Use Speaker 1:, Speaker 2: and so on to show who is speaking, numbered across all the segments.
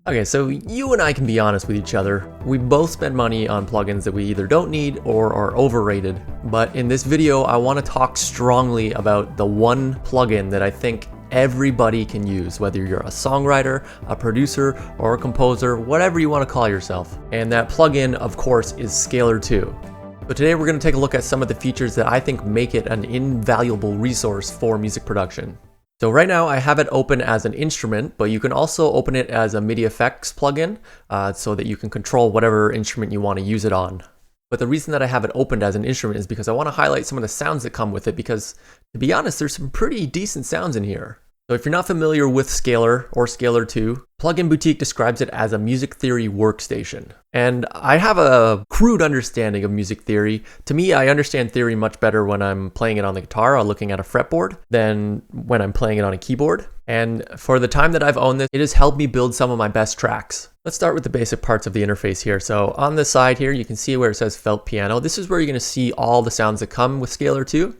Speaker 1: Okay, so you and I can be honest with each other. We both spend money on plugins that we either don't need or are overrated. But in this video, I want to talk strongly about the one plugin that I think everybody can use, whether you're a songwriter, a producer, or a composer, whatever you want to call yourself. And that plugin, of course, is Scalar 2. So today we're going to take a look at some of the features that I think make it an invaluable resource for music production. So right now I have it open as an instrument, but you can also open it as a MIDI effects plugin so that you can control whatever instrument you want to use it on. But the reason that I have it opened as an instrument is because I want to highlight some of the sounds that come with it, because to be honest, there's some pretty decent sounds in here. So if you're not familiar with Scalar or Scalar 2, Plugin Boutique describes it as a music theory workstation. And I have a crude understanding of music theory. To me, I understand theory much better when I'm playing it on the guitar or looking at a fretboard than when I'm playing it on a keyboard. And for the time that I've owned this, it has helped me build some of my best tracks. Let's start with the basic parts of the interface here. So on the side here, you can see where it says felt piano. This is where you're going to see all the sounds that come with Scalar 2.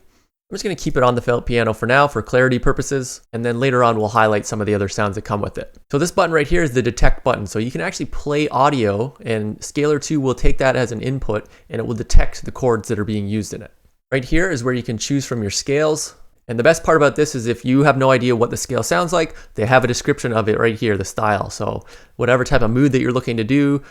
Speaker 1: I'm just going to keep it on the felt piano for now for clarity purposes, and then later on we'll highlight some of the other sounds that come with it. So this button right here is the detect button, so you can actually play audio and Scalar 2 will take that as an input and it will detect the chords that are being used in it. Right here is where you can choose from your scales, and the best part about this is if you have no idea what the scale sounds like, they have a description of it right here, the style. So whatever type of mood that you're looking to do,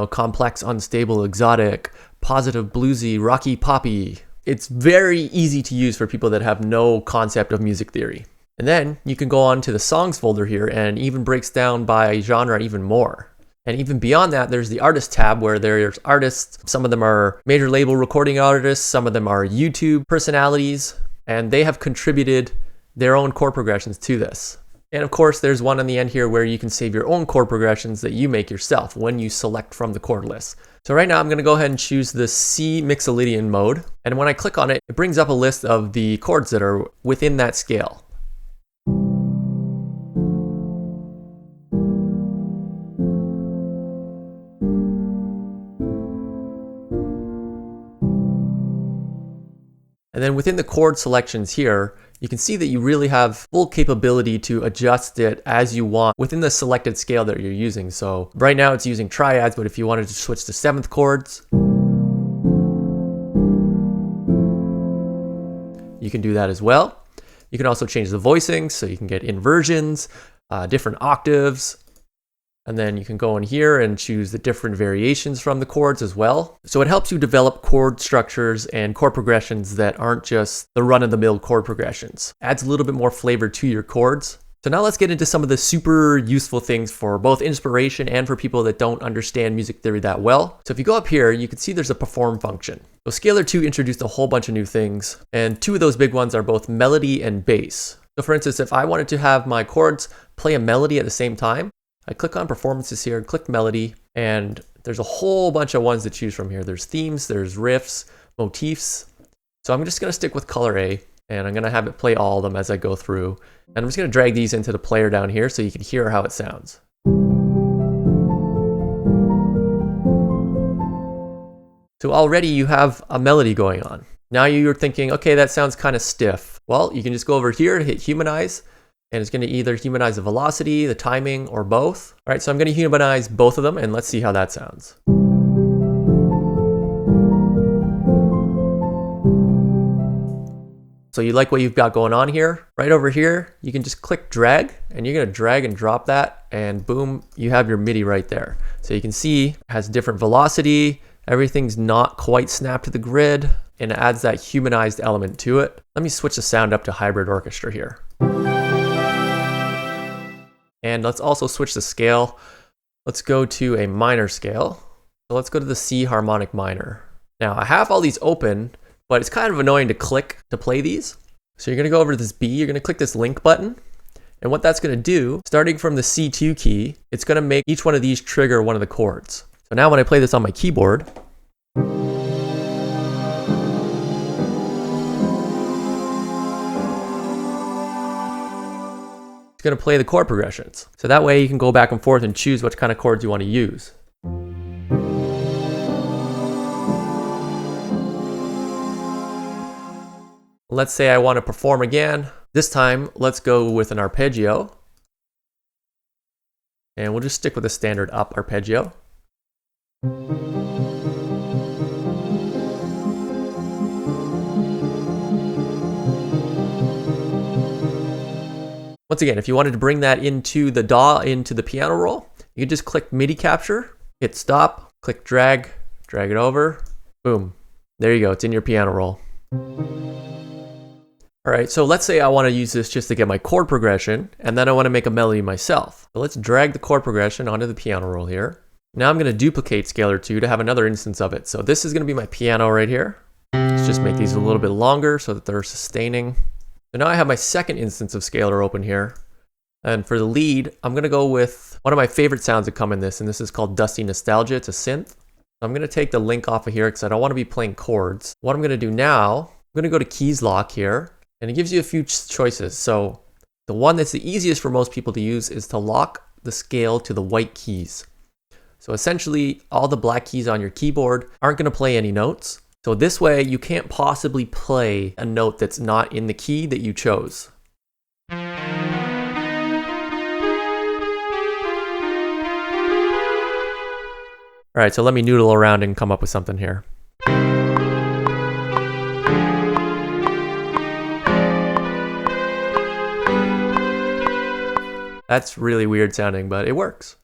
Speaker 1: complex, unstable, exotic, positive, bluesy, rocky, poppy. It's very easy to use for people that have no concept of music theory. And then you can go on to the songs folder here and even breaks down by genre even more. And even beyond that, there's the artist tab where there's artists. Some of them are major label recording artists, some of them are YouTube personalities, and they have contributed their own chord progressions to this. And of course, there's one on the end here where you can save your own chord progressions that you make yourself when you select from the chord list. So right now I'm going to go ahead and choose the C Mixolydian mode. And when I click on it, it brings up a list of the chords that are within that scale. And then within the chord selections here, you can see that you really have full capability to adjust it as you want within the selected scale that you're using. So right now it's using triads, but if you wanted to switch to seventh chords, you can do that as well. You can also change the voicing, so you can get inversions, different octaves. And then you can go in here and choose the different variations from the chords as well. So it helps you develop chord structures and chord progressions that aren't just the run-of-the-mill chord progressions. Adds a little bit more flavor to your chords. So now let's get into some of the super useful things for both inspiration and for people that don't understand music theory that well. So if you go up here, you can see there's a perform function. So Scalar 2 introduced a whole bunch of new things, and two of those big ones are both melody and bass. So for instance, if I wanted to have my chords play a melody at the same time, I click on performances here, click melody, and there's a whole bunch of ones to choose from here. There's themes, there's riffs, motifs. So I'm just going to stick with color A, and I'm going to have it play all of them as I go through. And I'm just going to drag these into the player down here so you can hear how it sounds. So already you have a melody going on. Now you're thinking, okay, that sounds kind of stiff. Well, you can just go over here, hit Humanize, and it's going to either humanize the velocity, the timing, or both. All right, so I'm going to humanize both of them, and let's see how that sounds. So you like what you've got going on here? Right over here, you can just click drag, and you're going to drag and drop that, and boom, you have your MIDI right there. So you can see it has different velocity, everything's not quite snapped to the grid, and it adds that humanized element to it. Let me switch the sound up to hybrid orchestra here. And let's also switch the scale. Let's go to a minor scale. So let's go to the C harmonic minor. Now I have all these open, but it's kind of annoying to click to play these. So you're going to go over to this B, you're going to click this link button. And what that's going to do, starting from the C2 key, it's going to make each one of these trigger one of the chords. So now when I play this on my keyboard, it's going to play the chord progressions. So that way you can go back and forth and choose what kind of chords you want to use. Let's say I want to perform again. This time, let's go with an arpeggio. And we'll just stick with the standard up arpeggio. Once again, if you wanted to bring that into the DAW, into the piano roll, you can just click MIDI capture, hit stop, click drag it over, boom. There you go, it's in your piano roll. All right, so let's say I want to use this just to get my chord progression, and then I want to make a melody myself. So let's drag the chord progression onto the piano roll here. Now I'm going to duplicate Scalar 2 to have another instance of it. So this is going to be my piano right here. Let's just make these a little bit longer so that they're sustaining. So now I have my second instance of Scalar open here. And for the lead, I'm going to go with one of my favorite sounds that come in this, and this is called Dusty Nostalgia. It's a synth. I'm going to take the link off of here because I don't want to be playing chords. What I'm going to do now, I'm going to go to keys lock here, and it gives you a few choices. So the one that's the easiest for most people to use is to lock the scale to the white keys. So essentially, all the black keys on your keyboard aren't going to play any notes. So this way, you can't possibly play a note that's not in the key that you chose. All right, so let me noodle around and come up with something here. That's really weird sounding, but it works.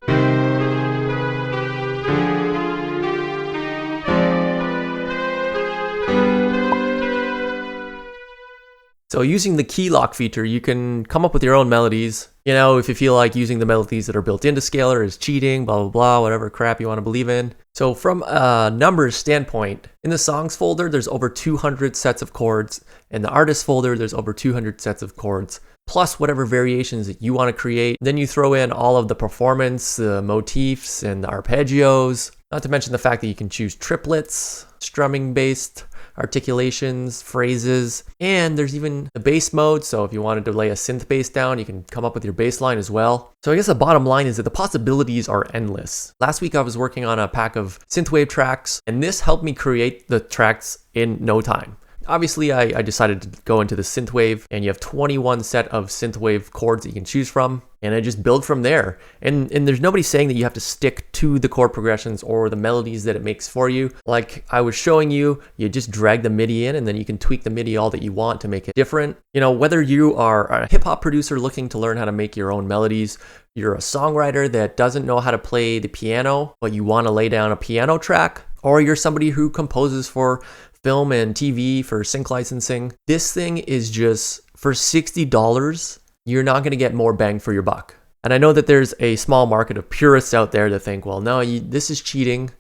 Speaker 1: So using the key lock feature, you can come up with your own melodies. You know, if you feel like using the melodies that are built into Scalar is cheating, blah, blah, blah, whatever crap you want to believe in. So from a numbers standpoint, in the songs folder, there's over 200 sets of chords. In the artist folder, there's over 200 sets of chords, plus whatever variations that you want to create. Then you throw in all of the performance, the motifs, and the arpeggios. Not to mention the fact that you can choose triplets, strumming-based articulations, phrases, and there's even the bass mode. So if you wanted to lay a synth bass down, you can come up with your bass line as well. So I guess the bottom line is that the possibilities are endless. Last week I was working on a pack of synthwave tracks, and this helped me create the tracks in no time. Obviously, I decided to go into the synthwave, and you have 21 set of synthwave chords that you can choose from, and I just build from there. And there's nobody saying that you have to stick to the chord progressions or the melodies that it makes for you. Like I was showing you, you just drag the MIDI in, and then you can tweak the MIDI all that you want to make it different. You know, whether you are a hip hop producer looking to learn how to make your own melodies, you're a songwriter that doesn't know how to play the piano, but you want to lay down a piano track, or you're somebody who composes for film and TV for sync licensing. This thing is just, for $60, you're not going to get more bang for your buck. And I know that there's a small market of purists out there that think, well, no, this is cheating.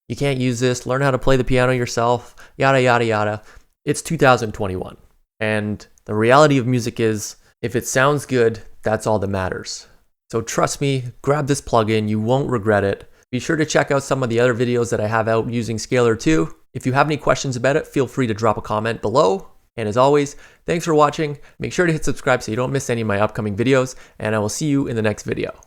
Speaker 1: You can't use this. Learn how to play the piano yourself, yada, yada, yada. It's 2021. And the reality of music is, if it sounds good, that's all that matters. So trust me, grab this plugin. You won't regret it. Be sure to check out some of the other videos that I have out using Scalar 2. If you have any questions about it, feel free to drop a comment below. And as always, thanks for watching. Make sure to hit subscribe so you don't miss any of my upcoming videos, and I will see you in the next video.